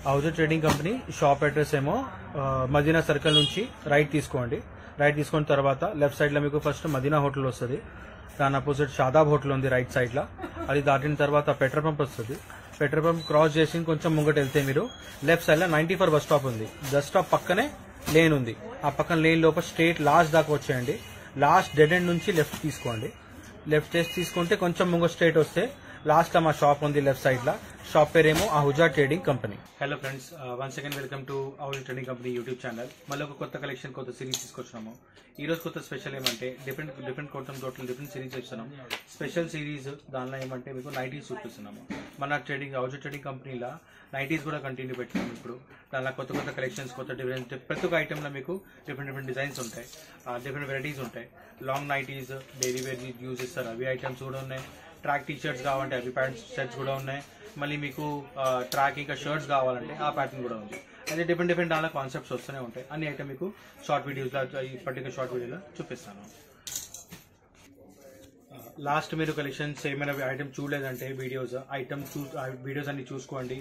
హౌజర్ trading company shop address ఏమో Madina circle నుంచి right తీసుకోండి. రైట్ తీసుకున్న తర్వాత లెఫ్ట్ సైడ్ లో మీకు ఫస్ట్ మదీనా హోటల్ వస్తుంది. దాని అపోజిట్ షాదాబ్ హోటల్ ఉంది రైట్ సైడ్ లో. అది దాటిన తర్వాత పెట్రోల్ పంప్ వస్తుంది. పెట్రోల్ పంప్ క్రాస్ చేసి కొంచెం ముంగట వెళ్తే మీరు లెఫ్ట్ సైడ్ లో 94 బస్ స్టాప్ ఉంది. బస్ స్టాప్ పక్కనే లేన్ ఉంది. ఆ పక్కన లేన్ లోపల స్ట్రేట్ లాస్ట్ దాకా వచ్చేయండి. లాస్ట్ డెడ్ ఎండ్ నుంచి లెఫ్ట్ తీసుకోండి. లెఫ్ట్ తీసుకుంటే కొంచెం ముంగ స్ట్రేట్ వస్తే లాస్ట్ లో మా షాప్ ఉంది లెఫ్ట్ సైడ్ లో. షాప్ పేరేమో Ahuja trading company. Hello friends, once again welcome to Ahuja trading company YouTube channel. మళ్ళీ ఒక కొత్త కలెక్షన్, కొత్త సిరీస్ తీసుకొచ్చినాము. ఈ రోజు కొత్త స్పెషల్ ఏమంటే డిఫరెంట్ కొత్త టోటల్ డిఫరెంట్ సిరీస్ ఇస్తున్నాం. స్పెషల్ సిరీస్ దానిలో ఏమంటే మీకు నైటీస్ చూపిస్తున్నాము. మన ట్రేడింగ్ అహుజా ట్రేడింగ్ కంపెనీలో నైటీస్ కూడా కంటిన్యూ పెట్టినాము. ఇప్పుడు దానిలో కొత్త కలెక్షన్స్, కొత్త డిఫరెంట్ ప్రతి ఒక్క ఐటెంలో మీకు డిఫరెంట్ డిజైన్స్ ఉంటాయి, డిఫరెంట్ వెరైటీస్ ఉంటాయి. Long nighties daily wear use చేస్తారు, అవి ఐటమ్స్ కూడా ఉన్నాయి. ట్రాక్ టీ షర్ట్స్ కావాలంటే అవి ప్యాంట్స్ షర్ట్స్ కూడా ఉన్నాయి. మళ్ళీ మీకు ట్రాక్ ఇంకా షర్ట్స్ కావాలంటే ఆ ప్యాటర్న్ కూడా ఉంది. అయితే డిఫరెంట్ దానిలో కాన్సెప్ట్స్ వస్తూనే ఉంటాయి. అన్ని ఐటమ్ మీకు షార్ట్ వీడియోస్లో, ఈ పర్టికులర్ షార్ట్ వీడియోలో చూపిస్తాను. లాస్ట్ మీరు కలెక్షన్స్ ఏమైనా ఐటమ్ చూడలేదంటే వీడియోస్ అన్ని చూసుకోండి.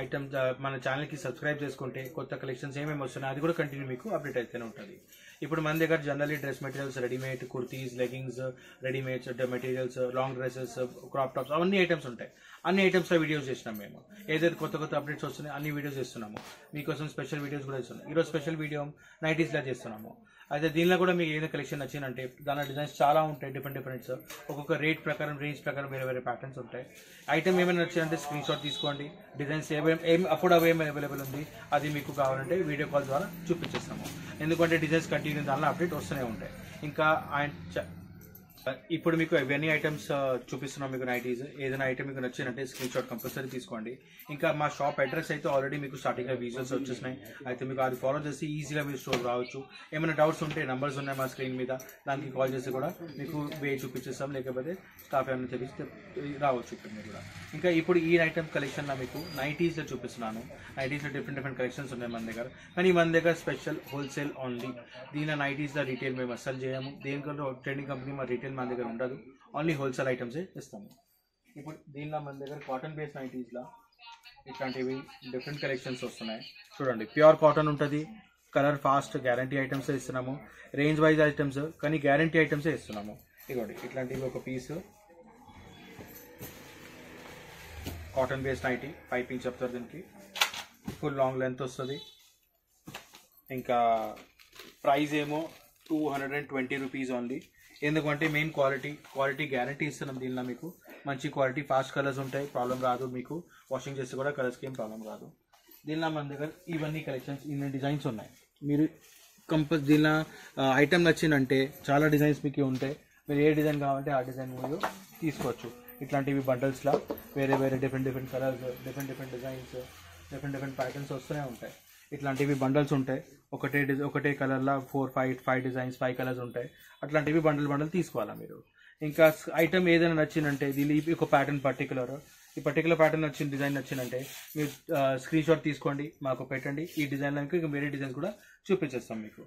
ఐటమ్ మన ఛానల్కి సబ్స్క్రైబ్ చేసుకుంటే కొత్త కలెక్షన్స్ ఏమేమి వస్తున్నాయి అది కూడా కంటిన్యూ మీకు అప్డేట్ అయితేనే ఉంటుంది. ఇప్పుడు మన దగ్గర generally dress materials, readymade kurtis, leggings, readymades materials, long dresses, crop tops అవన్నీ ఐటమ్స్ ఉంటాయి. అన్ని ఐటమ్స్లో వీడియోస్ చేసినాం మేము. ఏదైతే కొత్త అప్డేట్స్ వస్తున్నాయి అన్ని వీడియోస్ చేస్తున్నాము. మీకోసం స్పెషల్ వీడియోస్ కూడా ఇస్తున్నాం. ఈరోజు స్పెషల్ వీడియో నైటీస్లా చేస్తున్నాము. అయితే దీనిలో కూడా మీకు ఏదైనా కలెక్షన్ నచ్చిందంటే దాని డిజైన్స్ చాలా ఉంటాయి. డిఫరెంట్స్ ఒక్కొక్క రేంజ్ ప్రకారం వేరే ప్యాటర్న్స్ ఉంటాయి. ఐటమ్ ఏమైనా నచ్చిందంటే స్క్రీన్ షాట్ తీసుకోండి. డిజైన్స్ అప్పుడు ఏమైనా అవైలబుల్ ఉంది అది మీకు కావాలంటే వీడియో కాల్ ద్వారా చూపించేస్తాము. ఎందుకంటే డిజైన్స్ కంటిన్యూ దానిలో అప్డేట్ వస్తూనే ఉంటాయి. ఇంకా ఇప్పుడు మీకు ఇవన్నీ ఐటమ్స్ చూపిస్తున్నాం. మీకు నైటీస్ ఏదైనా ఐటమ్ మీకు నచ్చిందంటే స్క్రీన్ షాట్ కంపల్సరీ తీసుకోండి. ఇంకా మా షాప్ అడ్రస్ అయితే ఆల్రెడీ మీకు స్టార్టింగ్ గా విజువల్స్ వచ్చేసినాయి. అయితే మీకు అది ఫాలో చేసి ఈజీగా మీరు స్టోర్ రావచ్చు. ఏమైనా డౌట్స్ ఉంటే నంబర్స్ ఉన్నాయి మా స్క్రీన్ మీద, దానికి కాల్ చేసి కూడా మీకు చూపించేస్తాం. లేకపోతే స్టాఫ్ ఏమైనా తెలిసి రావచ్చు ఇక్కడ మీరు కూడా. ఇంకా ఇప్పుడు ఈ ఐటమ్ కలెక్షన్ లో మీకు నైటీస్ లో చూపిస్తున్నాను. నైటీస్ లో డిఫరెంట్ కలెక్షన్స్ ఉన్నాయి మన దగ్గర. కానీ మన దగ్గర స్పెషల్ హోల్సేల్ ఓన్లీ. దీని నైటీస్ లో రీటైల్ మేము అస్సలు చేయము. దేనికంటే ట్రేడింగ్ కంపెనీ మా రీటైల్ మన దగ్గర ఉండదు. ఓన్లీ హోల్సేల్ ఐటమ్సే ఇస్తాము. ఇప్పుడు దీనిలో మన దగ్గర కాటన్ బేస్డ్ నైటీస్లో ఇట్లాంటివి డిఫరెంట్ కలెక్షన్స్ వస్తున్నాయి. చూడండి, ప్యూర్ కాటన్ ఉంటుంది. కలర్ ఫాస్ట్ గ్యారంటీ ఐటమ్సే ఇస్తున్నాము. రేంజ్ వైజ్ ఐటమ్స్ కానీ గ్యారంటీ ఐటమ్సే ఇస్తున్నాము. ఇదిగోండి ఇట్లాంటివి ఒక piece cotton based nighty, piping చెప్తారు దీనికి. ఫుల్ లాంగ్ లెంత్ వస్తుంది. ఇంకా ప్రైస్ ఏమో 220 రూపీస్ ఓన్లీ. ఎందుకంటే మెయిన్ క్వాలిటీ గ్యారంటీ ఇస్తున్నాం. దీనిలో మీకు మంచి క్వాలిటీ, ఫాస్ట్ కలర్స్ ఉంటాయి, ప్రాబ్లం రాదు. మీకు వాషింగ్ చేస్తే కూడా కలర్స్కి ఏం ప్రాబ్లం రాదు. దీనిలో మన దగ్గర ఇవన్నీ కలెక్షన్స్, ఇన్ని డిజైన్స్ ఉన్నాయి. మీరు దీనిలో ఐటమ్ నచ్చిందంటే చాలా డిజైన్స్ మీకు ఉంటాయి. మీరు ఏ డిజైన్ కావాలంటే ఆ డిజైన్ మీరు తీసుకోవచ్చు. ఇట్లాంటివి బండల్స్లో వేరే different colours, different designs, different patterns వస్తూనే ఉంటాయి. ఇట్లాంటివి బండల్స్ ఉంటాయి. ఒకటే కలర్లో 4-5 డిజైన్స్, 5 కలర్స్ ఉంటాయి. అట్లాంటివి బండల్ తీసుకోవాలా మీరు. ఇంకా ఐటమ్ ఏదైనా నచ్చిందంటే దీని ఒక ప్యాటర్న్ ఈ పర్టికులర్ ప్యాటర్న్ డిజైన్ నచ్చిందంటే మీరు స్క్రీన్ షాట్ తీసుకోండి, మాకు పెట్టండి. ఈ డిజైన్లో ఇంకా వేరే డిజైన్స్ కూడా చూపించేస్తాం మీకు.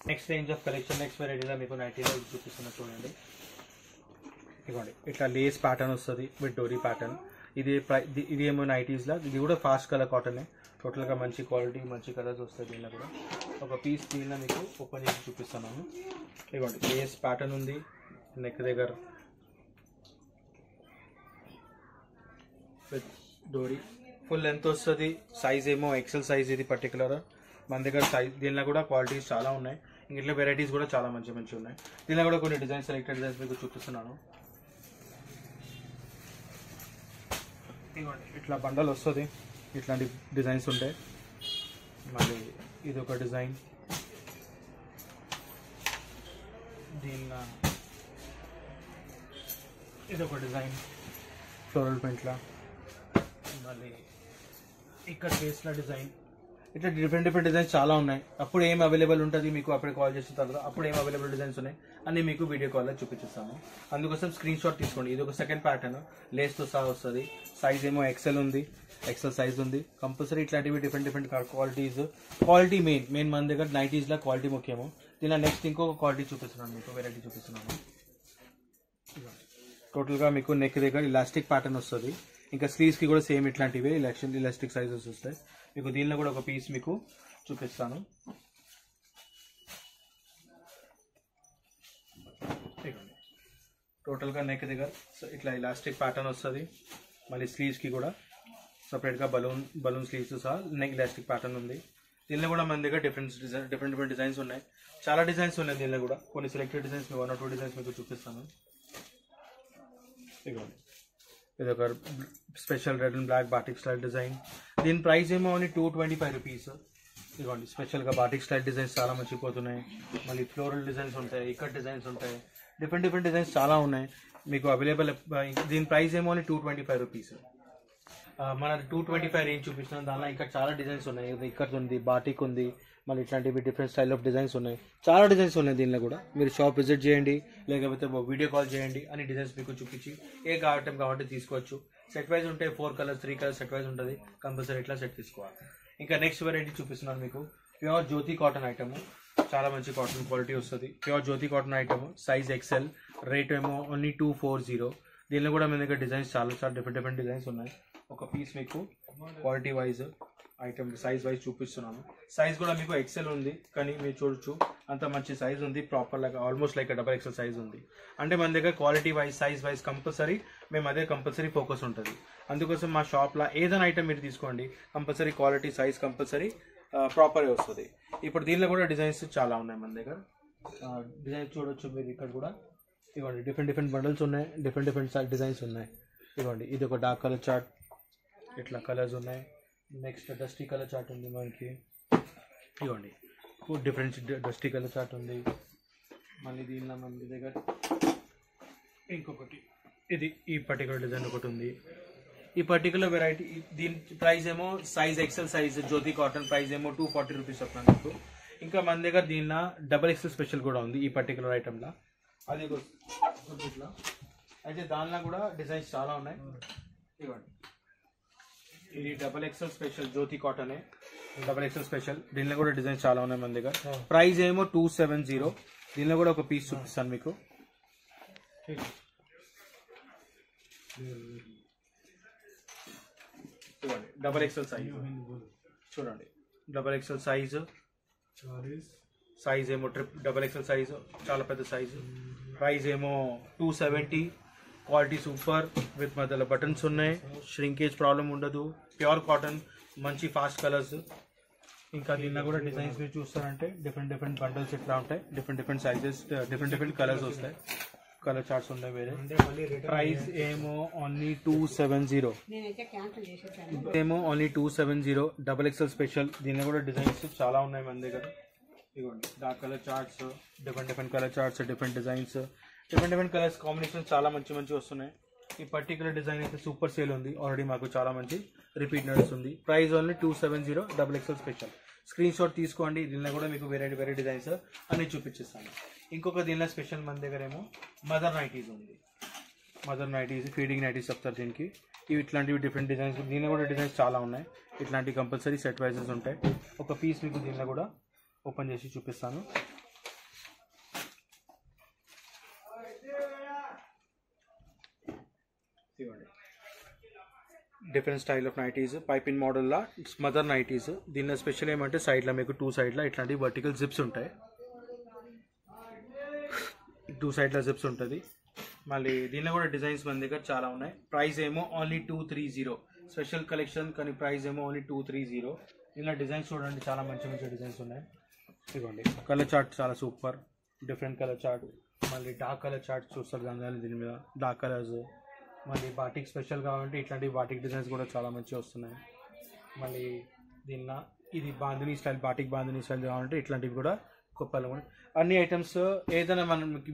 Next range of collection, next వెరైటీలో మీకు నైటీలో చూపిస్తున్నా చూడండి. ఇవ్వండి ఇట్లా లేస్ ప్యాటర్న్ వస్తుంది విత్ డోరీ ప్యాటర్న్. ఇది ఏమో నైటీస్లో, ఇది కూడా ఫాస్ట్ కలర్ కాటనే. టోటల్గా మంచి క్వాలిటీ, మంచి కలర్స్ వస్తాయి. దీనిలో కూడా ఒక పీస్ దీనిలో మీకు ఓపెన్ చేసి చూపిస్తున్నాను. ఇవ్వండి లేస్ ప్యాటర్న్ ఉంది నెక్ దగ్గర విత్ డోరీ. ఫుల్ లెంత్ వస్తుంది. సైజ్ ఏమో ఎక్సెల్ సైజ్. ఇది పర్టికులర్ మన దగ్గర సైజ్. దీనిలో కూడా క్వాలిటీస్ చాలా ఉన్నాయి. ఇంట్లో వెరైటీస్ కూడా చాలా మంచి ఉన్నాయి. దీనిలో కూడా కొన్ని డిజైన్స్, సెలెక్టెడ్ డిజైన్స్ మీకు చూపిస్తున్నాను. ఇవ్వండి ఇట్లా బండల్ వస్తుంది. ఇట్లాంటి డిజైన్స్ ఉంటాయి. మళ్ళీ ఇది ఒక డిజైన్. దీనిలో ఇది ఒక డిజైన్ ఫ్లోరల్ ప్రింట్లో. మళ్ళీ ఇక్కడ ఫేస్లో డిజైన్. ఇట్లా డిఫరెంట్ డిజైన్స్ చాలా ఉన్నాయి. అప్పుడు ఏం అవైలబుల్ ఉంటుంది మీకు అప్పుడే కాల్ చేసిన తర్వాత అప్పుడు ఏం అవైలబుల్ డిజైన్స్ ఉన్నాయి అన్ని మీకు వీడియో కాల్లో చూపించేస్తాము. అందుకోసం స్క్రీన్ షాట్ తీసుకోండి. ఇది ఒక సెకండ్ ప్యాటర్న్ లేస్తో సహా వస్తుంది. సైజ్ ఏమో ఎక్సెల్ ఉంది, ఎక్సెల్ సైజ్ ఉంది. కంపల్సరీ ఇట్లాంటివి డిఫరెంట్ క్వాలిటీస్. క్వాలిటీ మెయిన్ మన దగ్గర నైటీస్లో క్వాలిటీ ముఖ్యము. దీనిలో నెక్స్ట్ ఇంకొక క్వాలిటీ చూపిస్తున్నాను మీకు, వెరైటీ చూపిస్తున్నాను. టోటల్గా మీకు నెక్ దగ్గర ఇలాస్టిక్ ప్యాటర్న్ వస్తుంది. ఇంకా స్లీవ్స్కి కూడా సేమ్ ఇట్లాంటివే ఎలాస్టిక్ సైజెస్ వస్తాయి మీకు. దీనిలో కూడా ఒక పీస్ మీకు చూపిస్తాను. టోటల్గా నెక్ దగ్గర ఇట్లా ఎలాస్టిక్ ప్యాటర్న్ వస్తుంది. మళ్ళీ స్లీవ్స్కి కూడా సపరేట్గా బలూన్ స్లీవ్స్ సహా నెక్ ఎలాస్టిక్ ప్యాటర్న్ ఉంది. దీనిలో కూడా మన దగ్గర డిఫరెంట్ డిజైన్స్ ఉన్నాయి. చాలా డిజైన్స్ ఉన్నాయి దీనిలో కూడా. కొన్ని సెలెక్టెడ్ డిజైన్స్ 1 or 2 డిజైన్స్ మీకు చూపిస్తాను. ఇదిగోండి, ఇది ఒక special red and black batik style design. దీని ప్రైస్ ఏమో ఓన్లీ 225 రూపీస్. ఇదిగోండి, స్పెషల్గా బాటిక్ స్టైల్ డిజైన్స్ చాలా మంచిపోతున్నాయి. మళ్ళీ ఫ్లోరల్ డిజైన్స్ ఉంటాయి, ఇక్కట్ డిజైన్స్ ఉంటాయి, డిఫరెంట్ డిజైన్స్ చాలా ఉన్నాయి మీకు అవైలబుల్. దీని ప్రైస్ ఏమో ఓన్లీ 225 రూపీస్. మన 225 రేంజ్ చూపిస్తున్నాం. దానిలో ఇంకా చాలా డిజైన్స్ ఉన్నాయి. ఇక్కత్ ఉంది, బాటిక్ ఉంది, మళ్ళీ ఇట్లాంటివి డిఫరెంట్ స్టైల్ ఆఫ్ డిజైన్స్ ఉన్నాయి. చాలా డిజైన్స్ ఉన్నాయి దీనిలో కూడా. మీరు షాప్ విజిట్ చేయండి, లేకపోతే వీడియో కాల్ చేయండి. అన్ని డిజైన్స్ మీకు చూపించి ఏ ఐటమ్ కాబట్టి తీసుకోవచ్చు. సెట్ వైజ్ ఉంటే 4 కలర్స్ 3 కలర్స్ సెట్ వైజ్ ఉంటుంది. కంపల్సరీ ఇట్లా సెట్ తీసుకోవాలి. ఇంకా నెక్స్ట్ వెరైటీ చూపిస్తున్నాను మీకు. ప్యూర్ జ్యోతి కాటన్ ఐటమ్, చాలా మంచి కాటన్ క్వాలిటీ వస్తుంది. Pure Jyothi cotton item, size XL, rate ఏమో ఓన్లీ 240. దీనిలో కూడా మీ దగ్గర డిజైన్స్ చాలా డిఫరెంట్ డిజైన్స్ ఉన్నాయి. ఒక పీస్ మీకు quality wise item size wise చూపిస్తున్నాను. సైజ్ కూడా మీకు XL ఉంది, కానీ మీరు చూడొచ్చు అంత మంచి సైజ్ ఉంది. ప్రాపర్ లాగా ఆల్మోస్ట్ లైక్ XXL సైజ్ ఉంది. అంటే మన దగ్గర quality wise size wise compulsory మేము అదే కంపల్సరీ ఫోకస్ ఉంటుంది. అందుకోసం మా షాప్లో ఏదైనా ఐటమ్ మీరు తీసుకోండి, కంపల్సరీ క్వాలిటీ సైజ్ కంపల్సరీ ప్రాపర్గా వస్తుంది. ఇప్పుడు దీనిలో కూడా డిజైన్స్ చాలా ఉన్నాయి మన దగ్గర. డిజైన్స్ చూడొచ్చు మీరు ఇక్కడ కూడా. ఇవ్వండి, డిఫరెంట్ బండల్స్ ఉన్నాయి, డిఫరెంట్ డిజైన్స్ ఉన్నాయి. ఇవ్వండి, ఇది ఒక డార్క్ కలర్ చార్ట్, ఇట్లా కలర్స్ ఉన్నాయి. నెక్స్ట్ డస్టీ కలర్ చార్ట్ ఉంది మనకి. ఇవ్వండి, డిఫరెంట్ డస్టీ కలర్ చార్ట్ ఉంది. మళ్ళీ దీనిలో మన దగ్గర ఇంకొకటి, ఇది ఈ పర్టికులర్ డిజైన్ ఒకటి ఉంది. ఈ పర్టికులర్ వెరైటీ దీని ప్రైస్ ఏమో సైజ్ XL సైజ్ జ్యోతి కాటన్ ప్రైస్ ఏమో 240 రూపీస్ వస్తున్నాను మీకు. ఇంకా మన దగ్గర దీనిలో XXL స్పెషల్ కూడా ఉంది ఈ పర్టికులర్ ఐటమ్లో. అది ఇట్లా అయితే దానిలో కూడా డిజైన్స్ చాలా ఉన్నాయి. ఇవ్వండి, ఇది XXL స్పెషల్ జ్యోతి కాటనే, XXL స్పెషల్. దీనిలో కూడా డిజైన్స్ చాలా ఉన్నాయి మన దగ్గర. ప్రైస్ ఏమో 270. దీనిలో కూడా ఒక పీస్ చూపిస్తాను మీకు. చూడండి, XXL సైజ్ చూడండి, XXL సైజ్ ఏమో XXL సైజ్, చాలా పెద్ద సైజు. ప్రైస్ ఏమో 270. క్వాలిటీ సూపర్, విత్ మధ్యలో బటన్స్ ఉన్నాయి, ష్రింకేజ్ ప్రాబ్లం ఉండదు, ప్యూర్ కాటన్, మంచి ఫాస్ట్ కలర్స్. ఇంకా దీనిలో కూడా డిజైన్స్ మీరు చూస్తారంటే డిఫరెంట్ బండల్స్ ఇట్లా ఉంటాయి. డిఫరెంట్ సైజెస్, డిఫరెంట్ కలర్స్ వస్తాయి. కలర్ చార్ట్స్ ఉన్నాయి వేరే. ప్రైస్ ఏమో ఓన్లీ 270. ఏమో ఓన్లీ 270. XXL special. దీనిలో కూడా డిజైన్స్ చాలా ఉన్నాయి మన దగ్గర. ఇవ్వండి, dark colour charts, different colour charts, different designs, different colours combination చాలా మంచి వస్తున్నాయి. ఈ పర్టికులర్ డిజైన్ అయితే సూపర్ సేల్ ఉంది. ఆల్రెడీ మాకు చాలా మంచి రిపీట్ నడుస్తుంది. Price only 270. XXL special. Screen shot తీసుకోండి. దీనిలో కూడా మీకు వేరే డిజైన్స్ అన్ని చూపించేస్తాను. ఇంకొక దీనిలో స్పెషల్ మన దగ్గర ఏమో మదర్ నైటీస్ ఉంది. మదర్ నైటీస్, ఫీడింగ్ నైటీస్ చెప్తారు దీనికి. ఇవి ఇట్లాంటివి డిఫరెంట్ డిజైన్స్. దీనిలో కూడా డిజైన్స్ చాలా ఉన్నాయి. ఇట్లాంటివి కంపల్సరీ సెట్ వైజెస్ ఉంటాయి. ఒక పీస్ మీకు దీనిలో కూడా ఓపెన్ చేసి చూపిస్తాను. Different style of nighties, piping మోడల్లా మదర్ నైటీస్. దీనిలో స్పెషల్ ఏమంటే సైడ్లో మీకు 2 సైడ్లో ఇట్లాంటి వర్టికల్ జిప్స్ ఉంటాయి. 2 సైడ్ల జిప్స్ ఉంటుంది. మళ్ళీ దీనిలో కూడా డిజైన్స్ మన దగ్గర చాలా ఉన్నాయి. ప్రైస్ ఏమో ఓన్లీ 230. స్పెషల్ కలెక్షన్, కానీ ప్రైస్ ఏమో ఓన్లీ 230. ఇలా డిజైన్స్ చూడండి, చాలా మంచి డిజైన్స్ ఉన్నాయి. ఇదిగోండి, కలర్ చార్ట్ చాలా సూపర్, డిఫరెంట్ కలర్ చార్ట్. మళ్ళీ డార్క్ కలర్ చార్ట్ చూస్తారు దాని దీని మీద, డార్క్ కలర్స్. మళ్ళీ బాటిక్ స్పెషల్ కావాలంటే ఇట్లాంటి బాటిక్ డిజైన్స్ కూడా చాలా మంచిగా వస్తున్నాయి. మళ్ళీ దీనిలో ఇది bandhani style, batik bandhani style కావాలంటే ఇట్లాంటివి కూడా గొప్పలు. అన్ని ఐటమ్స్ ఏదైనా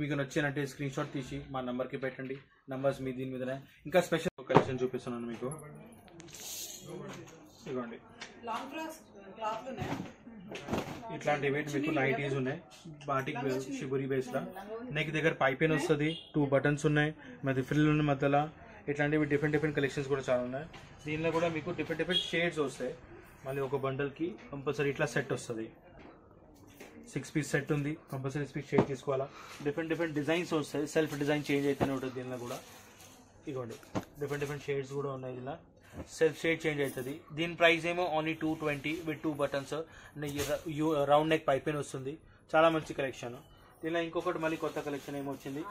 మీకు నచ్చినట్టే స్క్రీన్ షాట్ తీసి మా నెంబర్కి పెట్టండి. నెంబర్స్ మీ దీని మీదనే. ఇంకా స్పెషల్ కలెక్షన్ చూపిస్తున్నాను మీకు. ఇవ్వండి, ఇట్లాంటి వెయిట్ మీకు నైటీస్ ఉన్నాయి. బాటిక్ షిబురి బేస్లో నెక్ దగ్గర పైపిన్ వస్తుంది. 2 బటన్స్ ఉన్నాయి, మరి ఫ్రిల్ ఉన్న మధ్యలో. ఇట్లాంటివి డిఫరెంట్ కలెక్షన్స్ కూడా చాలా ఉన్నాయి. దీనిలో కూడా మీకు డిఫరెంట్ షేడ్స్ వస్తాయి. మళ్ళీ ఒక బండల్కి కంపల్సరీ ఇట్లా సెట్ వస్తుంది. 6 పీస్ సెట్ ఉంది, కంపల్సరీ 6 పీస్ షేడ్ తీసుకోవాలా. డిఫరెంట్ డిజైన్స్ వస్తాయి. సెల్ఫ్ డిజైన్ చేంజ్ అయితేనే ఉంటుంది దీనిలో కూడా. ఇగోండి డిఫరెంట్ షేడ్స్ కూడా ఉన్నాయి. ఇలా సెల్ఫ్ షేడ్ చేంజ్ అవుతుంది. దీని ప్రైస్ ఏమో only 220 with 2 buttons, round neck piping వస్తుంది. చాలా మంచి కలెక్షన్. దీనిలో ఇంకొకటి మళ్ళీ కొత్త కలెక్షన్ ఏమో వచ్చింది.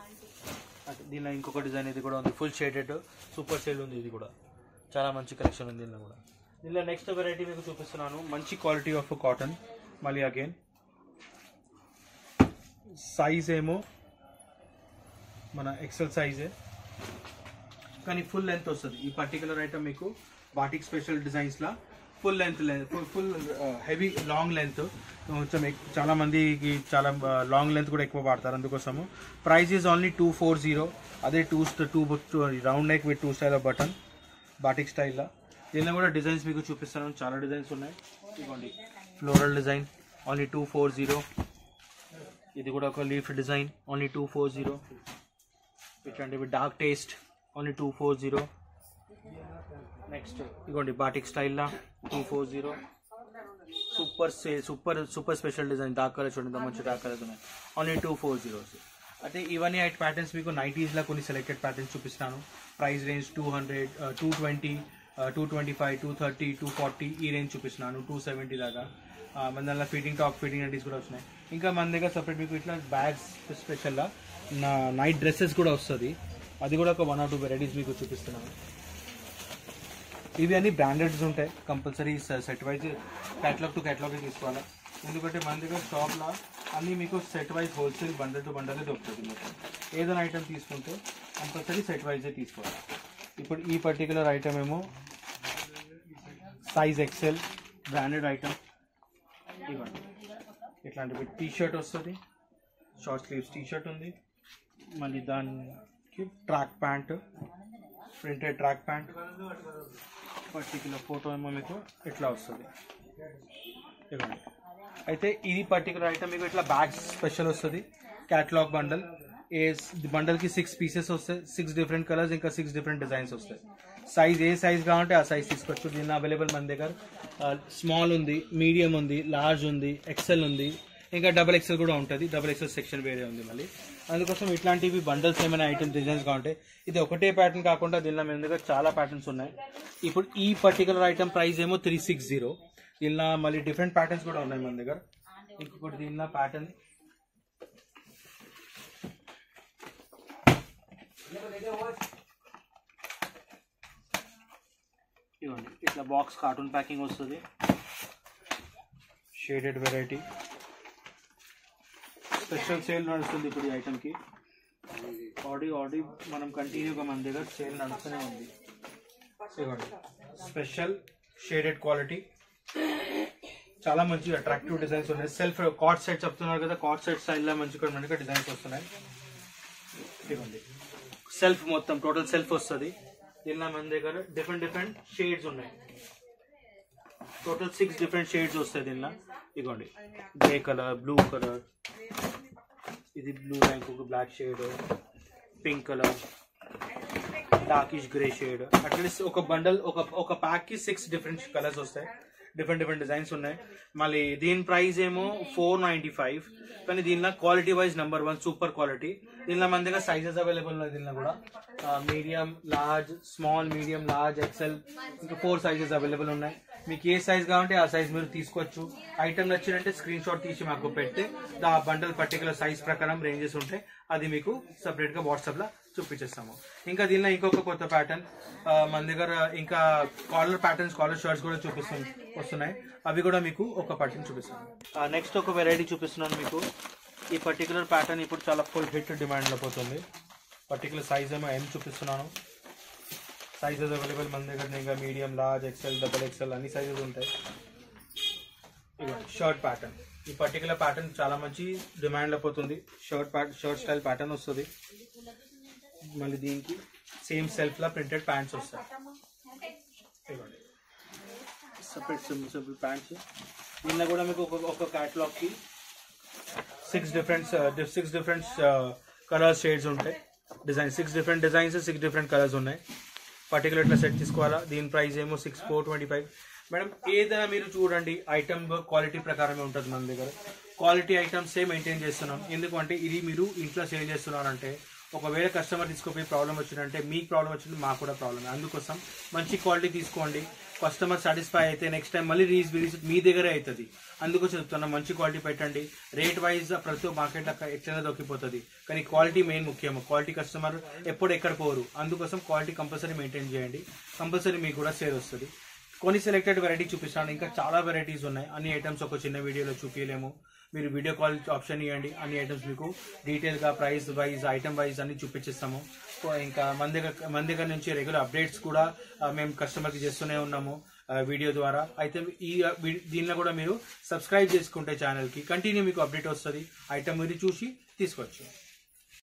దీనిలో ఇంకొక డిజైన్ ఇది కూడా ఉంది, ఫుల్ షేడెడ్ సూపర్ సేల్ ఉంది. ఇది కూడా చాలా మంచి కలెక్షన్ ఉంది దీనిలో కూడా. దీనిలో నెక్స్ట్ వెరైటీ మీకు చూపిస్తున్నాను, మంచి క్వాలిటీ ఆఫ్ కాటన్. మళ్ళీ అగైన్ సైజ్ ఏమో మన ఎక్సెల్ సైజే, కానీ ఫుల్ లెంత్ వస్తుంది. ఈ పర్టికులర్ ఐటమ్ మీకు బాటిక్ స్పెషల్ డిజైన్స్లా ఫుల్ హెవీ లాంగ్ లెంత్ కొంచెం చాలా మందికి చాలా లాంగ్ లెంత్ కూడా ఎక్కువ వాడతారు. అందుకోసము ప్రైస్ ఈజ్ ఓన్లీ 240. అదే two round neck with 2 style of button batik స్టైల్లో. దీనిలో కూడా డిజైన్స్ మీకు చూపిస్తాను, చాలా డిజైన్స్ ఉన్నాయి. ఇదిగోండి ఫ్లోరల్ డిజైన్ ఓన్లీ 240. ఇది కూడా ఒక లీఫ్ డిజైన్ ఓన్లీ 240. ఇట్లాంటివి డార్క్ టేస్ట్ ఓన్లీ 240. నెక్స్ట్ ఇదిగోండి బాటిక్ స్టైల్లో 240. Super special design dark colour చూడండి, మంచి డార్క్ కలర్స్ ఉన్నాయి ఓన్లీ 240. అయితే ఇవన్నీ 8 ప్యాటర్న్స్ మీకు 90s కొన్ని సెలెక్టెడ్ ప్యాటర్న్స్ చూపిస్తాను. ప్రైస్ రేంజ్ 200, 220, 225, 230, 240 ఈ రేంజ్ చూపిస్తున్నాను. 270 దాకా. మన దానిలో ఫిట్టింగ్ టాప్ ఫిట్టింగ్ నైటీస్ కూడా వస్తున్నాయి. ఇంకా మన దగ్గర సపరేట్ మీకు ఇట్లా బ్యాగ్స్ స్పెషల్గా నైట్ డ్రెస్సెస్ కూడా వస్తుంది. అది కూడా ఒక 1 or 2 వెరైటీస్ మీకు చూపిస్తున్నాను. ఇవి అన్ని బ్రాండెడ్స్ ఉంటాయి. Compulsory set wise catalogue to క్యాటలాగే తీసుకోవాలి. ఎందుకంటే మన దగ్గర షాప్లో అన్నీ మీకు set wise wholesale bundle to బండలే దొరుకుతుంది. మీకు ఏదైనా ఐటమ్ తీసుకుంటే కంపల్సరీ సెట్ వైజే తీసుకోవాలి. ఇప్పుడు ఈ పర్టికులర్ ఐటమ్ ఏమో సైజ్ ఎక్సెల్ బ్రాండెడ్ ఐటమ్. ఇవ్వండి ఇట్లాంటివి టీ షర్ట్ వస్తుంది, షార్ట్ స్లీవ్స్ టీ షర్ట్ ఉంది. మళ్ళీ దానికి track pant, printed track pant. Particular photo ఏమో మీకు ఇట్లా వస్తుంది. ఇవ్వండి అయితే ఇది పర్టికులర్ ఐటమ్ మీకు ఇట్లా బ్యాగ్స్ స్పెషల్ వస్తుంది. Catalogue bundle. బండల్కి 6 పీసెస్ వస్తాయి, 6 డిఫరెంట్ కలర్స్, ఇంకా 6 డిఫరెంట్ డిజైన్స్ వస్తాయి. సైజ్ ఏ సైజ్ కావాలంటే ఆ సైజ్ తీసుకోవచ్చు. దీన్ని అవైలబుల్ మన దగ్గర స్మాల్ ఉంది, మీడియం ఉంది, లార్జ్ ఉంది, ఎక్సెల్ ఉంది, ఇంకా XXL కూడా ఉంటుంది. XXL సెక్షన్ వేరే ఉంది మళ్ళీ. అందుకోసం ఇట్లాంటివి బండల్స్ ఏమైనా ఐటమ్ డిజైన్స్ కావాలంటే ఇది ఒకటే ప్యాటర్న్ కాకుండా దీనిలో మన దగ్గర చాలా ప్యాటర్న్స్ ఉన్నాయి. ఇప్పుడు ఈ పర్టికులర్ ఐటమ్ ప్రైస్ ఏమో 360. దీనిలో మళ్ళీ డిఫరెంట్ ప్యాటర్న్స్ కూడా ఉన్నాయి మన దగ్గర. ఇంకొకటి దీనిలో ప్యాటర్న్ ఇవ్వండి ఇట్లా బాక్స్ కార్టూన్ ప్యాకింగ్ వస్తుంది. షేడెడ్ వెరైటీ స్పెషల్ సేల్ నడుస్తుంది ఇప్పుడు ఈ ఐటమ్కి. ఆడి మనం కంటిన్యూగా మన దగ్గర సేల్ నడుస్తూనే ఉంది. ఇవ్వండి స్పెషల్ షేడెడ్ క్వాలిటీ, చాలా మంచి అట్రాక్టివ్ డిజైన్స్ ఉన్నాయి. సెల్ఫ్ కార్డ్ సెట్ చెప్తున్నారు కదా, కార్డ్ సెట్ స్టైల్లో మంచిగా డిజైన్స్ వస్తున్నాయి. ఇవ్వండి సెల్ఫ్ మొత్తం టోటల్ సెల్ఫ్ వస్తుంది. దీనిలో మన దగ్గర డిఫరెంట్ షేడ్స్ ఉన్నాయి. టోటల్ 6 డిఫరెంట్ షేడ్స్ వస్తాయి దీనిలో. ఇదిగోండి గ్రే కలర్, బ్లూ కలర్, ఇది బ్లూ ఇంకొక black shade, pink colour, darkish grey shade. At least ఒక బండల్ ఒక ప్యాక్కి 6 డిఫరెంట్ కలర్స్ వస్తాయి. డిఫరెంట్ డిజైన్స్ ఉన్నాయి. మళ్ళీ దీని ప్రైస్ ఏమో 495. కానీ దీనిలో quality wise number 1 super quality. దీనిలో మన దగ్గర సైజెస్ అవైలబుల్ ఉన్నాయి. దీనిలో కూడా medium, large, small, medium, large, XL, ఇంకా 4 సైజెస్ అవైలబుల్ ఉన్నాయి. మీకు ఏ సైజ్ కావాలంటే ఆ సైజ్ మీరు తీసుకోవచ్చు. ఐటమ్ నచ్చినట్టే స్క్రీన్ షాట్ తీసి మాకు పెడితే ఆ బండల్ పర్టికులర్ సైజ్ ప్రకారం రేంజెస్ ఉంటాయి. అది మీకు సపరేట్గా వాట్సాప్లో చూపించేస్తాము. ఇంకా దీనిలో ఇంకొక కొత్త ప్యాటర్న్ మన దగ్గర ఇంకా కాలర్ ప్యాటర్న్స్, కాలర్ షర్ట్స్ కూడా వస్తున్నాయి. అవి కూడా మీకు ఒక ప్యాటర్న్ చూపిస్తాను. నెక్స్ట్ ఒక వెరైటీ చూపిస్తున్నాను మీకు. ఈ పర్టికులర్ ప్యాటర్న్ ఇప్పుడు చాలా ఫుల్ హిట్ డిమాండ్లో పోతుంది. పర్టికులర్ సైజ్ ఏమో M చూపిస్తున్నాను. సైజెస్ అవైలబుల్ మన దగ్గర ఇంకా మీడియం, లార్జ్, ఎక్సెల్, XXL అన్ని సైజెస్ ఉంటాయి. షర్ట్ ప్యాటర్న్, ఈ పర్టికులర్ ప్యాటర్న్ చాలా మంచి డిమాండ్లో పోతుంది. షర్ట్ స్టైల్ ప్యాటర్న్ వస్తుంది. మళ్ళీ దీనికి సేమ్ సెల్ఫ్లో ప్రింటెడ్ ప్యాంట్స్ వస్తాయి. Separate simple pants. దీనిలో కూడా మీకు ఒక క్యాటలాగ్కి 6 డిఫరెంట్ కలర్స్, షేడ్స్ ఉంటాయి. Design 6 different designs, 6 different colours ఉన్నాయి. పర్టికులర్ ఇట్లా సెట్ తీసుకోవాలా. దీని ప్రైస్ ఏమో 425. మేడం ఏదైనా మీరు చూడండి, ఐటమ్ క్వాలిటీ ప్రకారమే ఉంటుంది మన దగ్గర. క్వాలిటీ ఐటమ్సే మెయింటైన్ చేస్తున్నాం. ఎందుకంటే ఇది మీరు ఇంట్లో సేల్ చేస్తున్నారంటే ఒకవేళ కస్టమర్ తీసుకుపోయి ప్రాబ్లం వచ్చిందంటే మీకు ప్రాబ్లం వచ్చింది, మాకు కూడా ప్రాబ్లం. అందుకోసం మంచి క్వాలిటీ తీసుకోండి. కస్టమర్ సాటిస్ఫై అయితే నెక్స్ట్ టైం మళ్ళీ రీవిజిట్ మీ దగ్గరే అవుతుంది. అందుకోసం చెప్తున్నా, మంచి క్వాలిటీ పెట్టండి. రేట్ వైజ్ ప్రతి మార్కెట్లో ఎట్లనే దొరికిపోతుంది, కానీ క్వాలిటీ మెయిన్ ముఖ్యం. క్వాలిటీ కస్టమర్ ఎప్పుడు ఎక్కడ పోరు. అందుకోసం క్వాలిటీ కంపల్సరీ మెయింటైన్ చేయండి. కంపల్సరీ మీకు కూడా సేల్ వస్తుంది. కొన్ని సెలెక్టెడ్ వెరైటీ చూపిస్తాను, ఇంకా చాలా వెరైటీస్ ఉన్నాయి. అన్ని ఐటమ్స్ ఒక చిన్న వీడియోలో చూపించలేము. మీరు వీడియో కాల్ ఆప్షన్ ఇవ్వండి, అన్ని ఐటమ్స్ మీకు డీటెయిల్గా ప్రైస్ వైజ్ ఐటమ్ వైజ్ అన్ని చూపించేస్తాము. ఇంకా మన దగ్గర నుంచి రెగ్యులర్ అప్డేట్స్ కూడా మేము కస్టమర్కి చేస్తూనే ఉన్నాము వీడియో ద్వారా. అయితే దీనిలో కూడా మీరు సబ్స్క్రైబ్ చేసుకుంటే ఛానల్కి కంటిన్యూ మీకు అప్డేట్ వస్తుంది. ఐటమ్ మీరు చూసి తీసుకోవచ్చు.